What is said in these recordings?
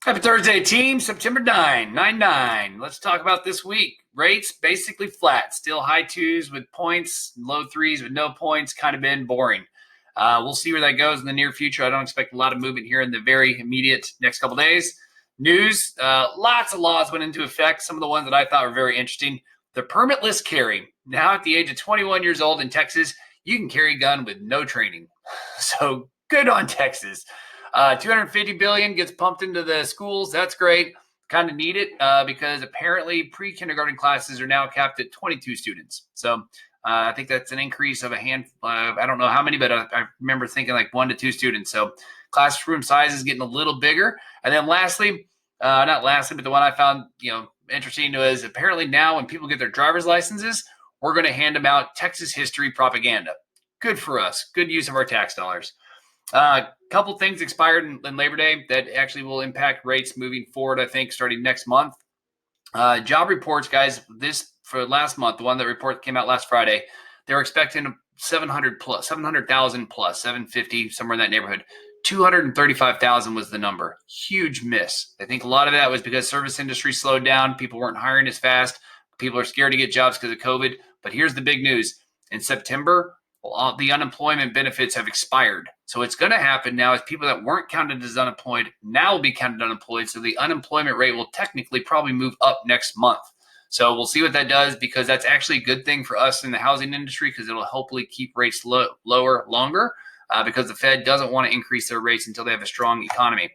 Happy Thursday, team. September 9. Let's talk about this week. Rates basically flat. Still high twos with points, low threes with no points. Kind of been boring. We'll see where that goes in the near future. I don't expect a lot of movement here in the very immediate next couple days. News, lots of laws went into effect. Some of the ones that I thought were very interesting. The permitless carry. Now at the age of 21 years old in Texas, you can carry a gun with no training. So good on Texas. 250 billion gets pumped into the schools. That's great. Kind of need it because apparently pre-kindergarten classes are now capped at 22 students. So I think that's an increase of a handful. I don't know how many, but I remember thinking like 1 to 2 students. So classroom size is getting a little bigger. And then lastly, not lastly, but the one I found interesting was apparently now when people get their driver's licenses, we're going to hand them out Texas history propaganda. Good for us. Good use of our tax dollars. Couple things expired in Labor Day that actually will impact rates moving forward, I think, starting next month. Job reports, guys, this for last month, the one that report came out last Friday, they were expecting 700,000 plus, 750, somewhere in that neighborhood. 235,000 was the number. Huge miss. I think a lot of that was because service industry slowed down. People weren't hiring as fast. People are scared to get jobs because of COVID. But here's the big news. In September, the unemployment benefits have expired. So it's going to happen now is people that weren't counted as unemployed now will be counted unemployed. So the unemployment rate will technically probably move up next month. So we'll see what that does because that's actually a good thing for us in the housing industry because it'll hopefully keep rates lower longer because the Fed doesn't want to increase their rates until they have a strong economy.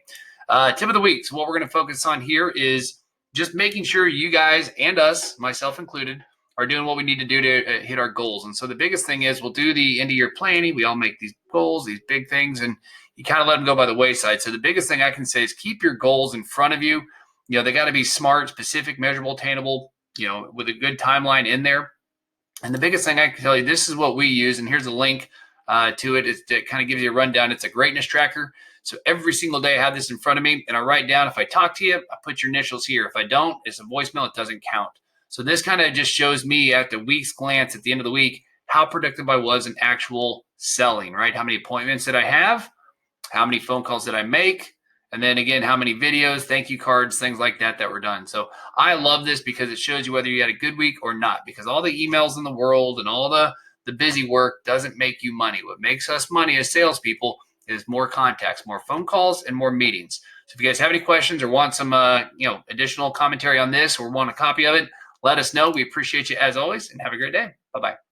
Tip of the week. So what we're going to focus on here is just making sure you guys and us, myself included, are doing what we need to do to hit our goals. And so the biggest thing is we'll do the end of year planning. We all make these goals, these big things, and you kind of let them go by the wayside. So the biggest thing I can say is keep your goals in front of you. They got to be smart, specific, measurable, attainable, with a good timeline in there. And the biggest thing I can tell you, this is what we use. And here's a link to it. It kind of gives you a rundown. It's a greatness tracker. So every single day I have this in front of me and I write down, if I talk to you, I put your initials here. If I don't, it's a voicemail. It doesn't count. So this kind of just shows me at the week's glance at the end of the week, how productive I was in actual selling, right? How many appointments did I have? How many phone calls did I make? And then again, how many videos, thank you cards, things like that were done. So I love this because it shows you whether you had a good week or not, because all the emails in the world and all the busy work doesn't make you money. What makes us money as salespeople is more contacts, more phone calls, and more meetings. So if you guys have any questions or want some additional commentary on this or want a copy of it, let us know. We appreciate you as always and have a great day. Bye-bye.